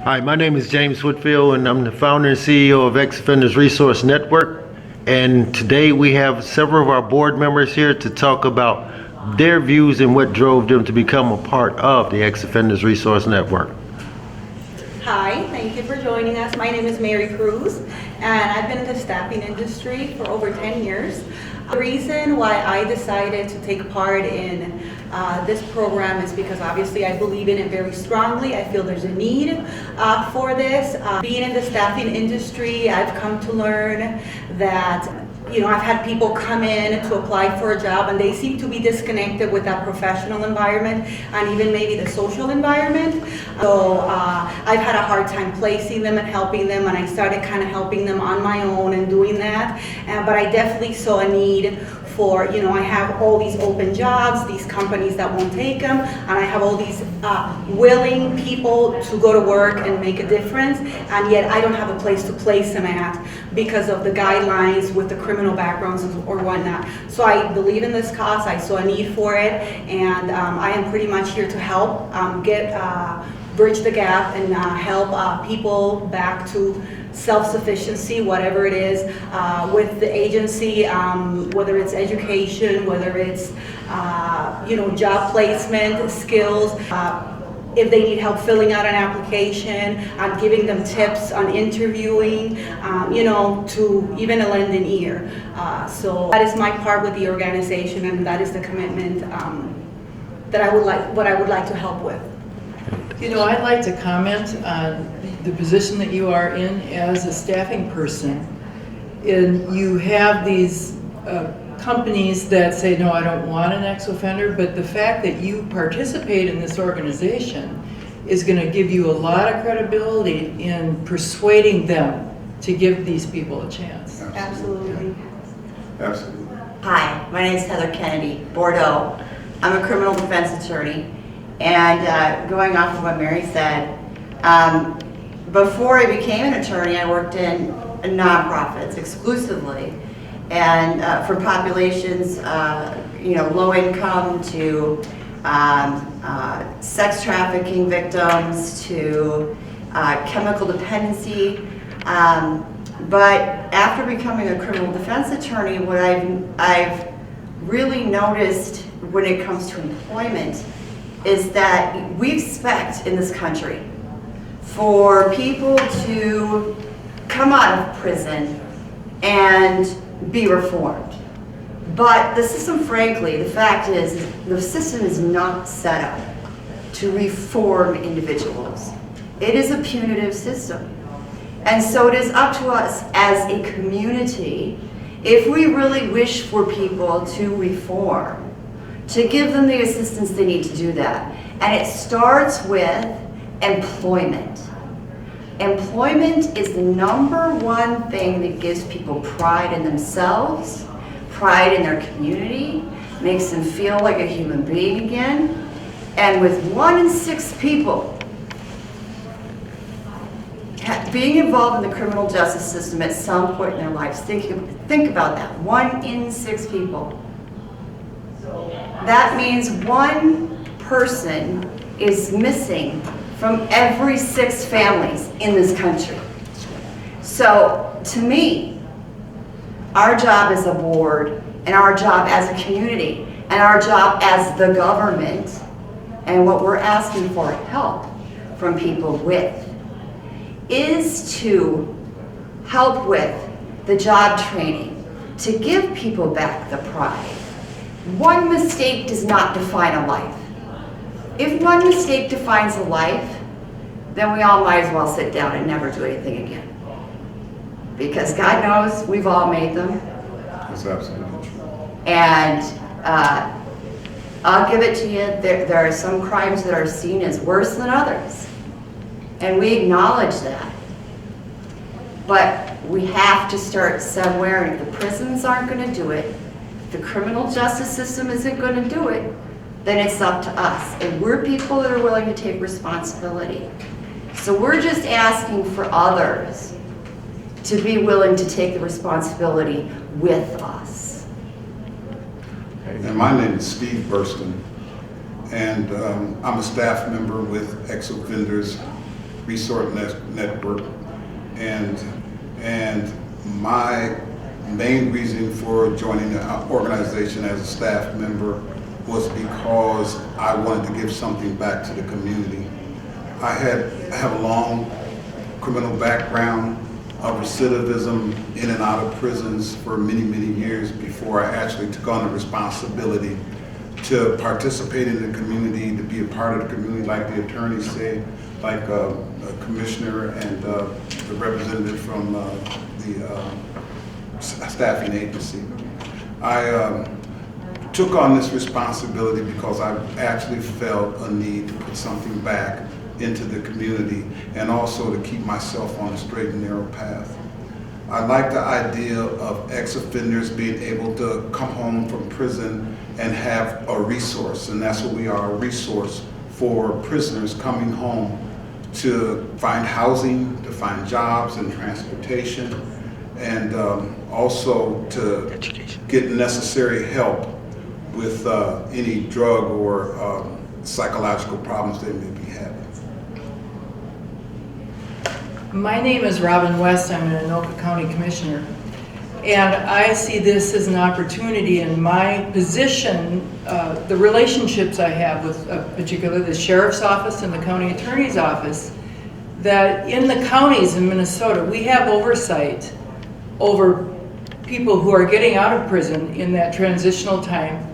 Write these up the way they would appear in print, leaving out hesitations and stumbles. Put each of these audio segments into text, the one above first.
Hi, my name is James Whitfield, and I'm the founder and CEO of Ex-Offenders Resource Network. And today we have several of our board members here to talk about their views and what drove them to become a part of the Ex-Offenders Resource Network. Hi, thank you for joining us. My name is Mary Cruz, and I've been in the staffing industry for over 10 years. The reason why I decided to take part in this program is because obviously I believe in it very strongly. I feel there's a need for this. Being in the staffing industry, I've come to learn that I've had people come in to apply for a job and they seem to be disconnected with that professional environment and even maybe the social environment. So I've had a hard time placing them and helping them, and I started kind of helping them on my own and doing that. But I definitely saw a need for, I have all these open jobs, these companies that won't take them, and I have all these willing people to go to work and make a difference, and yet I don't have a place to place them at because of the guidelines with the criminal backgrounds or whatnot. So I believe in this cause, I saw a need for it, and I am pretty much here to help bridge the gap and help people back to self-sufficiency, whatever it is, with the agency, whether it's education, whether it's job placement, skills, if they need help filling out an application, giving them tips on interviewing, to even a lend an ear. So that is my part with the organization, and that is the commitment that I would like to help with. I'd like to comment on the position that you are in as a staffing person. And you have these companies that say, no, I don't want an ex-offender, but the fact that you participate in this organization is going to give you a lot of credibility in persuading them to give these people a chance. Absolutely. Absolutely. Hi, my name is Heather Kennedy, Bordeaux. I'm a criminal defense attorney. And going off of what Mary said, before I became an attorney, I worked in nonprofits exclusively, and from populations, low income to sex trafficking victims to chemical dependency. But after becoming a criminal defense attorney, what I've really noticed when it comes to employment is that we expect in this country for people to come out of prison and be reformed. But the system, frankly, the fact is the system is not set up to reform individuals. It is a punitive system. And so it is up to us as a community, if we really wish for people to reform, to give them the assistance they need to do that. And it starts with employment. Employment is the number one thing that gives people pride in themselves, pride in their community, makes them feel like a human being again. And with 1 in 6 people being involved in the criminal justice system at some point in their lives, think about that, 1 in 6 people. That means 1 person is missing from every 6 families in this country. So to me, our job as a board and our job as a community and our job as the government, and what we're asking for help from people with, is to help with the job training, to give people back the pride. 1 mistake does not define a life. If 1 mistake defines a life, then we all might as well sit down and never do anything again. Because God knows we've all made them. That's absolutely true. And I'll give it to you, there are some crimes that are seen as worse than others. And we acknowledge that. But we have to start somewhere, and if the prisons aren't going to do it, the criminal justice system isn't going to do it, then it's up to us. And we're people that are willing to take responsibility. So we're just asking for others to be willing to take the responsibility with us. And my name is Steve Burston, and I'm a staff member with Ex-Offenders Resource Network, and my main reason for joining the organization as a staff member was because I wanted to give something back to the community. I have a long criminal background of recidivism in and out of prisons for many, many years before I actually took on the responsibility to participate in the community, to be a part of the community, like the attorney said, like a commissioner and the representative from the staffing agency. I took on this responsibility because I actually felt a need to put something back into the community and also to keep myself on a straight and narrow path. I like the idea of ex-offenders being able to come home from prison and have a resource, and that's what we are, a resource for prisoners coming home to find housing, to find jobs and transportation, and also to get necessary help with any drug or psychological problems they may be having. My name is Robin West. I'm an Anoka County Commissioner. And I see this as an opportunity in my position, the relationships I have with particularly the Sheriff's Office and the County Attorney's Office, that in the counties in Minnesota, we have oversight over people who are getting out of prison in that transitional time.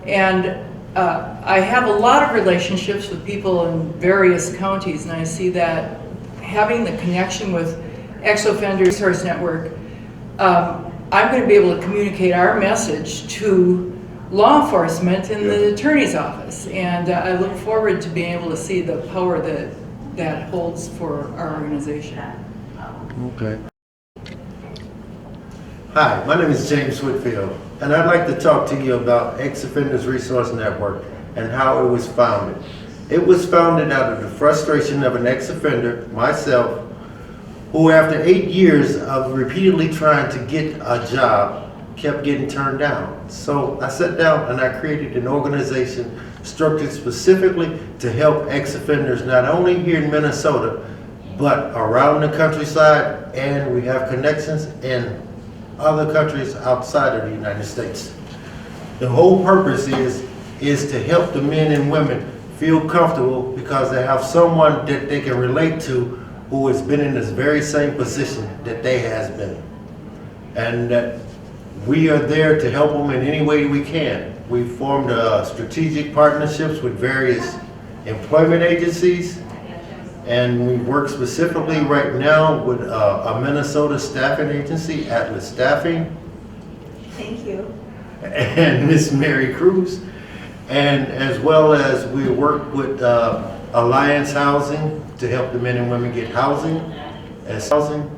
And I have a lot of relationships with people in various counties, and I see that having the connection with Ex-Offender Resource Network, I'm going to be able to communicate our message to law enforcement in the attorney's office. And I look forward to being able to see the power that holds for our organization. Okay. Hi, my name is James Whitfield, and I'd like to talk to you about Ex-Offenders Resource Network and how it was founded. It was founded out of the frustration of an ex-offender, myself, who after 8 years of repeatedly trying to get a job, kept getting turned down. So I sat down and I created an organization structured specifically to help ex-offenders not only here in Minnesota, but around the countryside, and we have connections in other countries outside of the United States. The whole purpose is to help the men and women feel comfortable because they have someone that they can relate to who has been in this very same position that they has been. And that we are there to help them in any way we can. We formed strategic partnerships with various employment agencies, and we work specifically right now with a Minnesota staffing agency, Atlas Staffing. Thank you. And Miss Mary Cruz. And as well as we work with Alliance Housing to help the men and women get housing, as housing,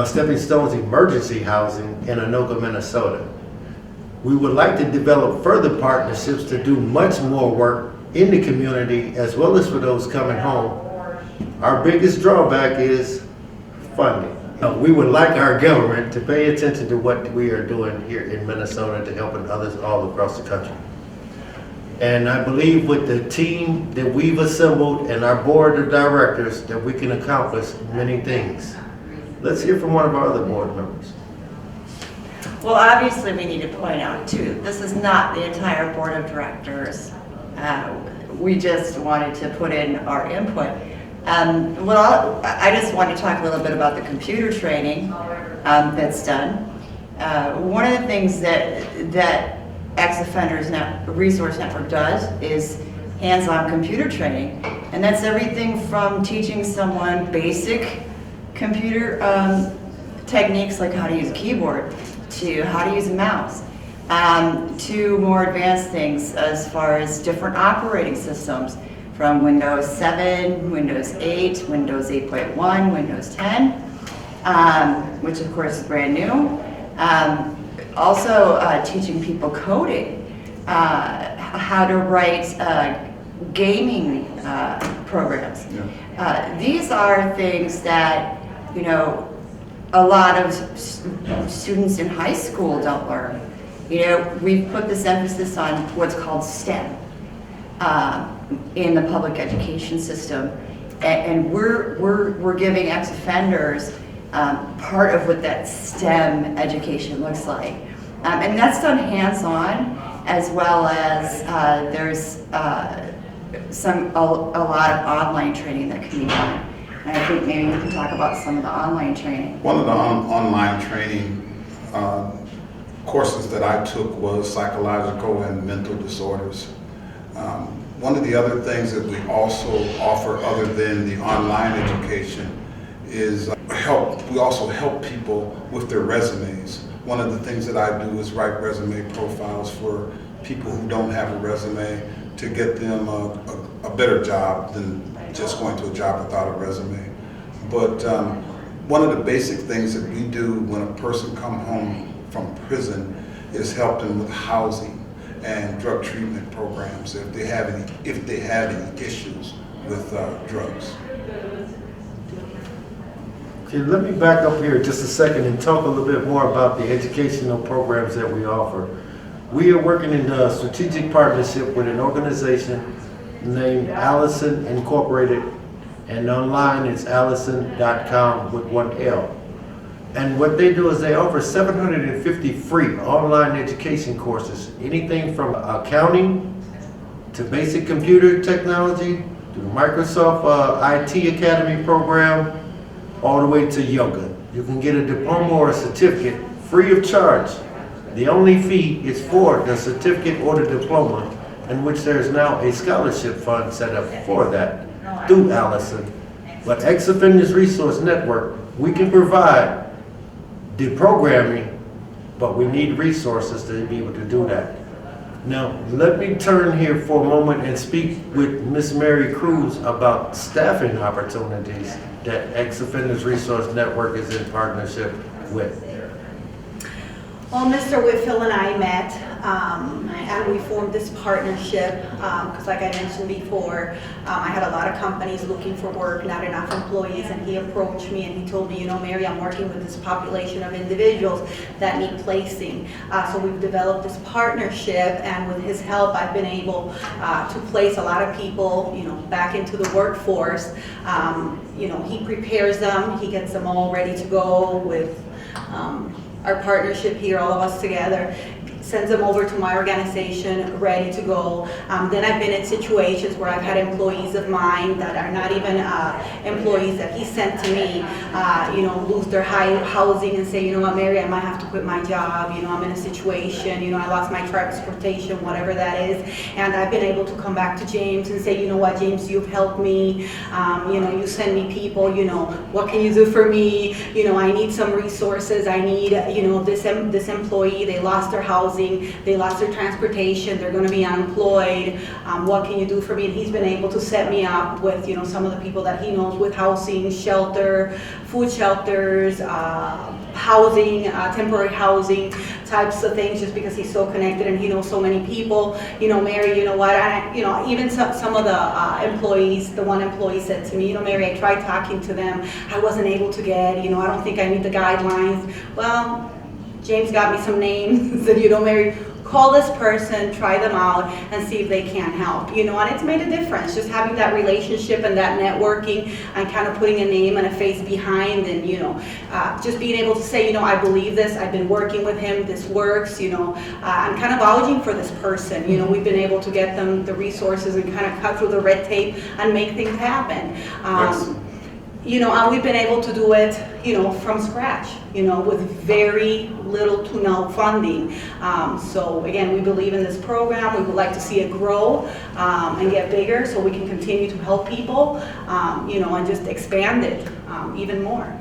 Stepping Stones Emergency Housing in Anoka, Minnesota. We would like to develop further partnerships to do much more work in the community as well as for those coming home. Our biggest drawback is funding. We would like our government to pay attention to what we are doing here in Minnesota to helping others all across the country. And I believe with the team that we've assembled and our board of directors that we can accomplish many things. Let's hear from one of our other board members. Well, obviously, we need to point out, too, this is not the entire board of directors. We just wanted to put in our input. I just want to talk a little bit about the computer training that's done. One of the things that Ex-Offenders Resource Network does is hands-on computer training, and that's everything from teaching someone basic computer techniques like how to use a keyboard, to how to use a mouse, to more advanced things as far as different operating systems from Windows 7, Windows 8, Windows 8.1, Windows 10, which of course is brand new. Also teaching people coding, how to write gaming programs. Yeah. These are things that, you know, a lot of students in high school don't learn. You know, we've put this emphasis on what's called STEM in the public education system. and we're giving ex-offenders part of what that STEM education looks like. And that's done hands-on, as well as there's a lot of online training that can be done. And I think maybe you can talk about some of the online training. One of the online training courses that I took was psychological and mental disorders. One of the other things that we also offer, other than the online education, is we also help people with their resumes. One of the things that I do is write resume profiles for people who don't have a resume, to get them a better job than just going to a job without a resume. But one of the basic things that we do when a person comes home from prison is help them with housing and drug treatment programs if they have any issues with drugs. Okay, let me back up here just a second and talk a little bit more about the educational programs that we offer. We are working in a strategic partnership with an organization named Allison Incorporated, and online it's allison.com with one L. And what they do is they offer 750 free online education courses, anything from accounting to basic computer technology to the Microsoft IT Academy program, all the way to yoga. You can get a diploma or a certificate free of charge. The only fee is for the certificate or the diploma, in which there is now a scholarship fund set up for that through Allison. But Ex-Offenders Resource Network, we can provide the programming, but we need resources to be able to do that. Now, let me turn here for a moment and speak with Ms. Mary Cruz about staffing opportunities that Ex-Offenders Resource Network is in partnership with. Well, Mr. Whitfield and I met, and we formed this partnership, because like I mentioned before, I had a lot of companies looking for work, not enough employees, and he approached me and he told me, you know, Mary, I'm working with this population of individuals that need placing. So we've developed this partnership, and with his help, I've been able to place a lot of people, you know, back into the workforce. You know, he prepares them, he gets them all ready to go with our partnership here, all of us together, sends them over to my organization, ready to go. Then I've been in situations where I've had employees of mine that are not even employees that he sent to me, you know, lose their housing and say, you know what, Mary, I might have to quit my job. You know, I'm in a situation, you know, I lost my transportation, whatever that is. And I've been able to come back to James and say, you know what, James, you've helped me. You know, you send me people, you know, what can you do for me? You know, I need some resources. I need, you know, this employee, they lost their housing. They lost their transportation, they're going to be unemployed, what can you do for me? And he's been able to set me up with, you know, some of the people that he knows with housing, shelter, food shelters, housing, temporary housing types of things, just because he's so connected and he knows so many people. You know, Mary, you know what, you know, even some of the employees, the one employee said to me, you know, Mary, I tried talking to them, I wasn't able to get, you know, I don't think I meet the guidelines. Well, James got me some names, said, you know, Mary, call this person, try them out, and see if they can help. You know, and it's made a difference, just having that relationship and that networking and kind of putting a name and a face behind, and, you know, just being able to say, you know, I believe this, I've been working with him, this works, you know, I'm kind of vouching for this person. You know, we've been able to get them the resources and kind of cut through the red tape and make things happen. You know, and we've been able to do it, you know, from scratch, you know, with very little to no funding. So again, we believe in this program. We would like to see it grow and get bigger so we can continue to help people, you know, and just expand it even more.